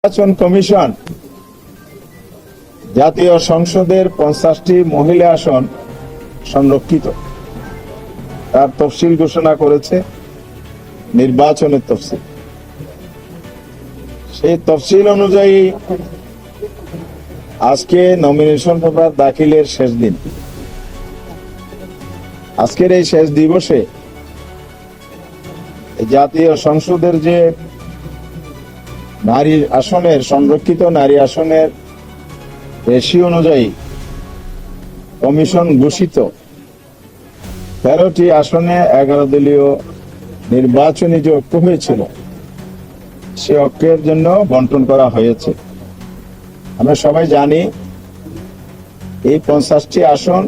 নির্বাচন কমিশন জাতীয় সংসদের 50টি মহিলা আসন সংরক্ষিত তার তফসিল ঘোষণা করেছে। নির্বাচনের তফসিল, সেই তফসিল অনুযায়ী আজকে নমিনেশন পেপার দাখিলের শেষ দিন। আজকের এই শেষ দিবসে জাতীয় সংসদের যে নারী আসনের সংরক্ষিত নারী আসনের রেশিও অনুযায়ী কমিশন ঘোষিত 13টি আসনে 11 দলীয় নির্বাচনী যে ঐক্য হয়েছিল সে ঐক্যের জন্য বন্টন করা হয়েছে। আমরা সবাই জানি এই 50টি আসন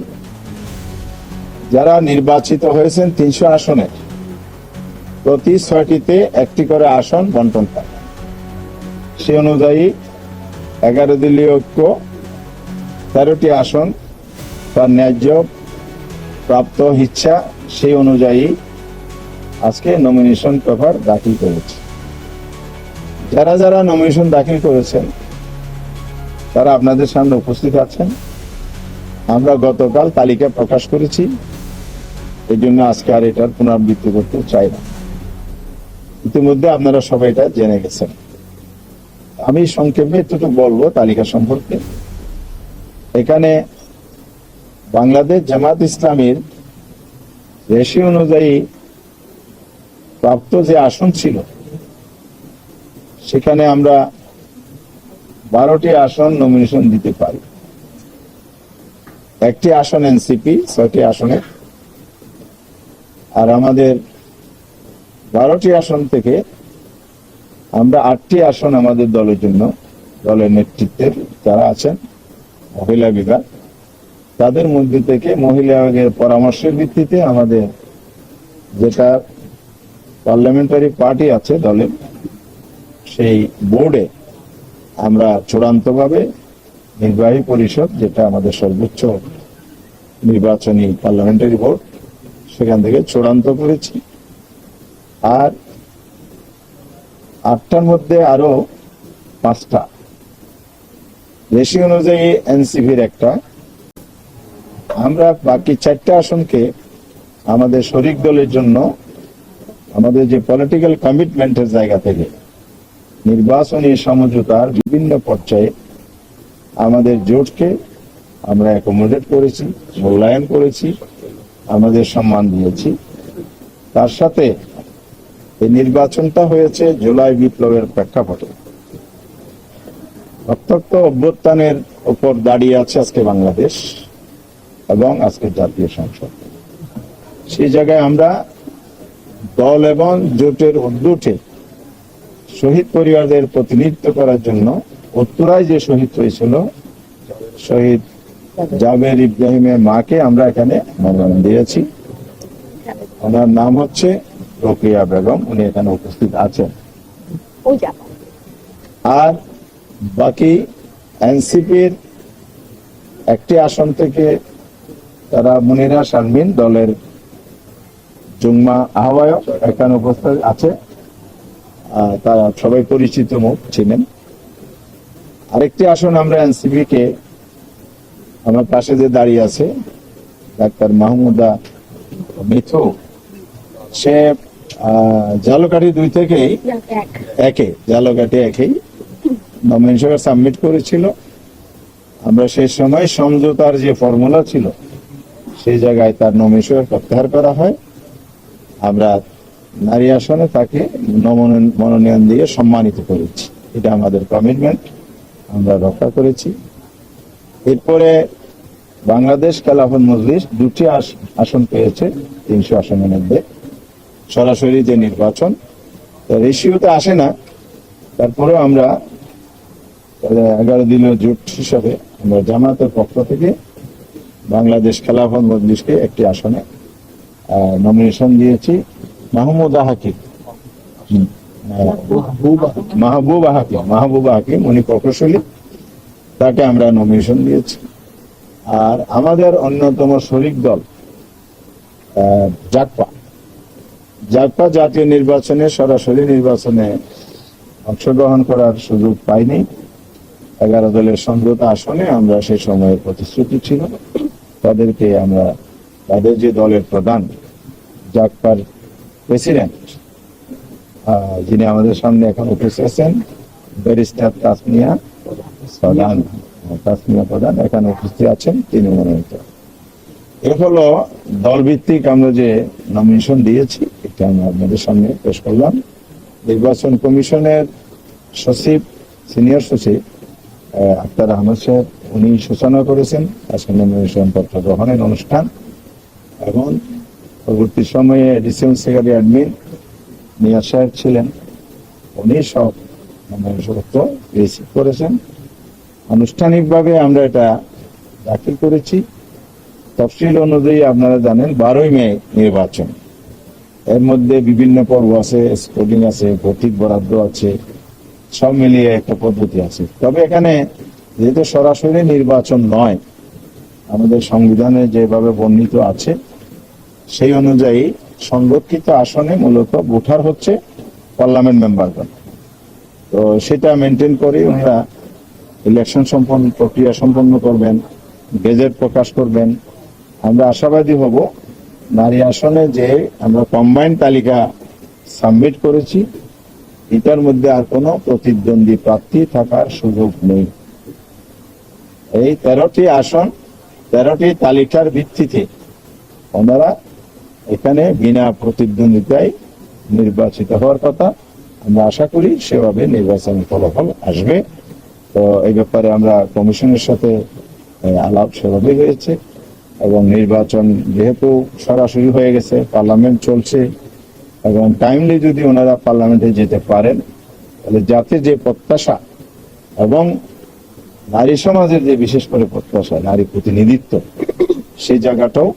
যারা নির্বাচিত হয়েছেন 300 আসনে প্রতি 6টিতে একটি করে আসন বন্টন পায়। সে অনুযায়ী 11 দলীয় ঐক্য 13টি আসন তার ন্যায্য প্রাপ্ত ইচ্ছা সেই অনুযায়ী আজকে নমিনেশন পেপার দাখিল করেছে। যারা যারা নমিনেশন দাখিল করেছেন তারা আপনাদের সামনে উপস্থিত আছেন। আমরা গতকাল তালিকা প্রকাশ করেছি, এই জন্য আজকে আর এটার পুনরাবৃত্তি করতে চাই না। ইতিমধ্যে আপনারা সবাই এটা জেনে গেছেন। আমি সংক্ষেপে একটু বলবো তালিকা সম্পর্কে। এখানে বাংলাদেশ জামাত ইসলামীর রেশিও অনুযায়ী প্রাপ্ত যে আসন ছিল সেখানে আমরা 12টি আসন নমিনেশন দিতে পারি। একটি আসন এনসিপি 6টি আসনে, আর আমাদের 12টি আসন থেকে আমরা 8টি আসন আমাদের দলের জন্য, দলের নেতৃত্বের যারা আছেন মহিলা বিভাগ, তাদের মধ্যে থেকে মহিলা বিভাগের পরামর্শের ভিত্তিতে আমাদের যেটা পার্লামেন্টারি পার্টি আছে দলের, সেই বোর্ডে আমরা চূড়ান্তভাবে নির্বাহী পরিষদ, যেটা আমাদের সর্বোচ্চ নির্বাচনী পার্লামেন্টারি বোর্ড, সেখান থেকে চূড়ান্ত করেছি। আর 8টার মধ্যে আরো 5টা রেশিও অনুযায়ী এনসিপির একটা, আমরা বাকি 4টা আসনকে আমাদের শরিক দলের জন্য আমাদের যে পলিটিক্যাল কমিটমেন্টের জায়গা থেকে নির্বাচনী সমঝোতার বিভিন্ন পর্যায়ে আমাদের জোটকে আমরা অ্যাকোমোডেট করেছি, মূল্যায়ন করেছি, আমাদের সম্মান দিয়েছি। তার সাথে এই নির্বাচনটা হয়েছে জুলাই বিপ্লবের প্রেক্ষাপটে। রক্তাক্ত অভ্যুত্থানের উপর দাঁড়িয়ে আছে আজকে বাংলাদেশ এবং আজকে জাতীয় সংসদ। সেই জায়গায় আমরা দল এবং জোটের উদ্যোগে শহীদ পরিবারদের প্রতিনিধিত্ব করার জন্য উত্তরায় যে শহীদ হয়েছিল শহীদ জাবের ইব্রাহিমের মাকে আমরা এখানে মনোনয়ন দিয়েছি। ওনার নাম হচ্ছে রোকেয়া বেগম, উনি এখানে উপস্থিত আছেন। আর বাকি এনসিপির একটি আসন থেকে তারা মুনিরা শারমিন, দলের জুম্মা আহ্বায়ক, এখানে উপস্থিত আছে। তারা সবাই পরিচিত মুখ ছিলেন। আরেকটি আসন আমরা এনসিপি কে, আমার পাশে যে দাঁড়িয়ে আছে ডাক্তার মাহমুদা মিথু, সে ঝালকাঠি 2 থেকেই ঝালকাঠি একেই নমিনেশন সাবমিট করেছিল। আমরা সেই সময় সমঝোতার যে ফর্মুলা ছিল সেই জায়গায় তার নমিনেশন প্রত্যাহার করা হয়। আমরা নারী আসনে তাকে মনোনয়ন দিয়ে সম্মানিত করেছি। এটা আমাদের কমিটমেন্ট, আমরা রক্ষা করেছি। এরপরে বাংলাদেশ খেলাফত মজলিস 2টি আসন পেয়েছে 300 আসনের মধ্যে। সরাসরি যে নির্বাচন রেশিওতে আসে না, তারপরেও আমরা 11 দলীয় জোট হিসাবে আমরা জামাতের পক্ষ থেকে বাংলাদেশ খেলাফত মজলিসকে একটি আসনে নমিনেশন দিয়েছি। মাহমুদা হাকিম উনি প্রকৌশলী, তাকে আমরা নমিনেশন দিয়েছি। আর আমাদের অন্যতম শরিক দল জাকপা জাতীয় নির্বাচনে, সরাসরি নির্বাচনে অংশগ্রহণ করার সুযোগ পাইনি। 11 দলের সমঝোতা আসনে আমরা সেই সময়ের প্রতিশ্রুতি ছিল তাদেরকে আমরা তাদের যে দলের প্রধান জাকপার প্রেসিডেন্ট যিনি আমাদের সামনে এখন উপস্থিত আছেন ব্যারিস্টার তাসমিয়া প্রধান এখানে উপস্থিত আছেন, তিনি মনোনীত। এ হলো দলভিত্তিক আমরা যে নমিনেশন দিয়েছি, এটা আমরা আপনাদের সামনে পেশ করলাম। নির্বাচন কমিশনের সচিব, সিনিয়র সচিব আক্তার আহমদ সাহেব, উনি সূচনা করেছেন আজকে নমিনেশন পত্র গ্রহণের অনুষ্ঠান, এবং পরবর্তী সময়ে এডিশনাল সেক্রেটারি অ্যাডমিন নিয়াজ সাহেব ছিলেন, উনি সব নমিনেশনপত্র রিসিভ করেছেন। আনুষ্ঠানিকভাবে আমরা এটা দাখিল করেছি। তফসিল অনুযায়ী আপনারা জানেন 12ই মে নির্বাচন, এর মধ্যে বিভিন্ন পর্ব আছে, স্পোর্টিং আছে, ভৌতিক বরাদ্দ আছে, সব মিলিয়ে একটা পদ্ধতি আছে। তবে এখানে যেহেতু সরাসরি নির্বাচন নয়, আমাদের সংবিধানে যেভাবে বর্ণিত আছে সেই অনুযায়ী সংরক্ষিত আসনে মূলত ভোটার হচ্ছে পার্লামেন্ট মেম্বারগণ। তো সেটা মেনটেন করে ওনারা ইলেকশন প্রক্রিয়া সম্পন্ন করবেন, গেজেট প্রকাশ করবেন। আমরা আশাবাদী হব নারী আসনে যে আমরা কম্বাইন্ড তালিকা সাবমিট করেছি এটার মধ্যে আর কোনো প্রতিদ্বন্দ্বী প্রার্থী থাকার সুযোগ নেই। এই 13টি আসন 13টি তালিকার ভিত্তিতে ওনারা এখানে বিনা প্রতিদ্বন্দ্বিতায় নির্বাচিত হওয়ার কথা। আমরা আশা করি সেভাবে নির্বাচনের ফলাফল আসবে। তো এই ব্যাপারে আমরা কমিশনের সাথে আলাপ সেভাবে হয়েছে, এবং নির্বাচন যেহেতু সরাসরি হয়ে গেছে, পার্লামেন্ট চলছে, এবং টাইমলি যদি ওনারা পার্লামেন্টে যেতে পারেন তাহলে জাতির যে প্রত্যাশা এবং নারী সমাজের যে বিশেষ করে প্রত্যাশা, নারী প্রতিনিধিত্ব, সেই জায়গাটাও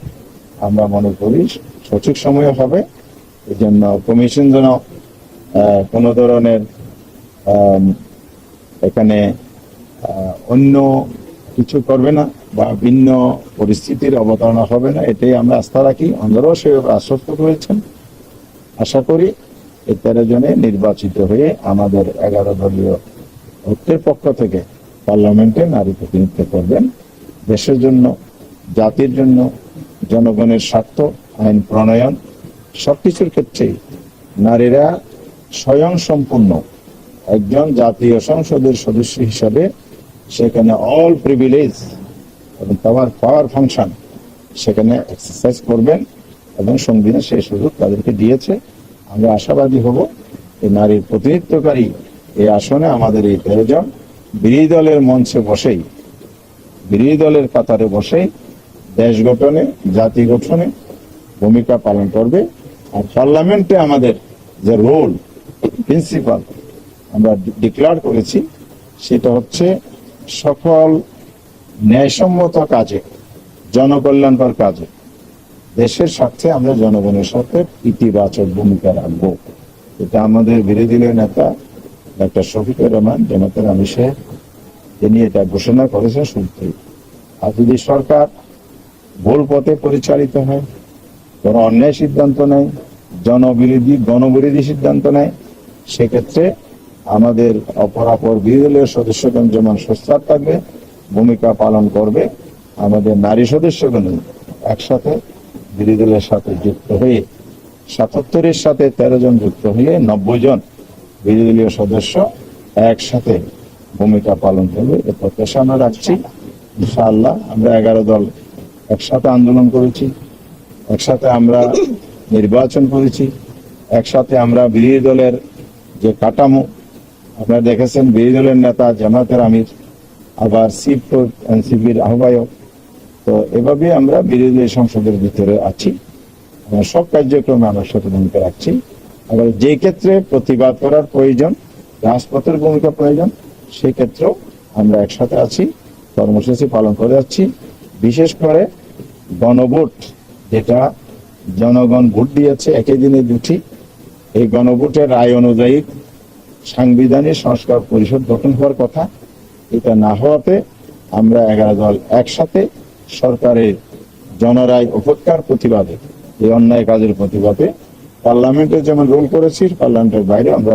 আমরা মনে করি সঠিক সময়ে হবে। এই জন্য কমিশন যেন কোনো ধরনের এখানে অন্য কিছু করবে না বা ভিন্ন পরিস্থিতির অবতারণা হবে না, এটাই আমরা আস্থা রাখি। ওনারাও সেভাবে আশ্বস্ত হয়েছেন। আশা করি এই 13 জনে নির্বাচিত হয়ে আমাদের 11 দলীয় ঐক্যের পক্ষ থেকে পার্লামেন্টে নারী প্রতিনিধিত্ব করবেন। দেশের জন্য, জাতির জন্য, জনগণের স্বার্থ, আইন প্রণয়ন সবকিছুর ক্ষেত্রেই নারীরা স্বয়ং সম্পূর্ণ একজন জাতীয় সংসদের সদস্য হিসাবে সেখানে অল প্রিভিলেজ এবং পাওয়ার ফাংশন সেখানে এক্সারসাইজ করবেন, এবং সংবিধান সেই সুযোগ তাদেরকে দিয়েছে। আমরা আশাবাদী হব এই নারীর প্রতিনিধিত্বকারী এই আসনে আমাদের এই 13 জন বিরোধী দলের মঞ্চে বসেই, বিরোধী দলের কাতারে বসেই দেশ গঠনে, জাতি গঠনে ভূমিকা পালন করবে। আর পার্লামেন্টে আমাদের যে রোল প্রিন্সিপাল আমরা ডিক্লেয়ার করেছি সেটা হচ্ছে সকল ন্যায়সম্মত কাজে, জনকল্যাণকর কাজে, দেশের স্বার্থে আমরা জনগণের সাথে ইতিবাচক ভূমিকা রাখব। এটা আমাদের বিরোধী দলের নেতা ডক্টর শফিকুর রহমান জনতার আমি সাহেব তিনি এটা ঘোষণা করেছেন শুরুতেই। আর যদি সরকার ভুল পথে পরিচালিত হয়, কোনো অন্যায় সিদ্ধান্ত নেয়, গণবিরোধী সিদ্ধান্ত নেয়, সেক্ষেত্রে আমাদের অপরাপর বিরোধী দলের সদস্যগণ যেমন সোচ্চার থাকবে, ভূমিকা পালন করবে, আমাদের নারী সদস্যগণ একসাথে বিরোধী দলের সাথে যুক্ত হয়ে 77-এর সাথে 13 জন যুক্ত হয়ে 90 জন বিরোধী দলীয় সদস্য একসাথে ভূমিকা পালন করবে। এ প্রত্যাশা আমরা রাখছি। ইনশাআল্লাহ আমরা 11 দল একসাথে আন্দোলন করেছি, একসাথে আমরা নির্বাচন করেছি, একসাথে আমরা বিরোধী দলের যে কাঠামো আপনারা দেখেছেন, বিরোধী দলের নেতা জামায়াতের আমির, আবার চিফ এনসিপির আহ্বায়ক। তো এভাবে আমরা বিরোধী সংসদের ভিতরে আছি, আমরা সব কার্যক্রমে আমরা সাথে ভূমিকা রাখছি। আবার যে ক্ষেত্রে প্রতিবাদ করার প্রয়োজন, রাজপথের ভূমিকা প্রয়োজন, সেই ক্ষেত্রেও আমরা একসাথে আছি, কর্মসূচি পালন করে যাচ্ছি। বিশেষ করে গণভোট, যেটা জনগণ ভোট দিয়েছে একই দিনে দুটি, এই গণভোটের রায় অনুযায়ী সাংবিধানিক সংস্কার পরিষদ গঠন হওয়ার কথা, এটা না হওয়াতে আমরা 11 দল একসাথে সরকারের জনরায় উপেক্ষার প্রতিবাদে, এই অন্যায় কাজের প্রতিবাদে পার্লামেন্টে যেমন রোল করেছি, পার্লামেন্টের বাইরে আমরা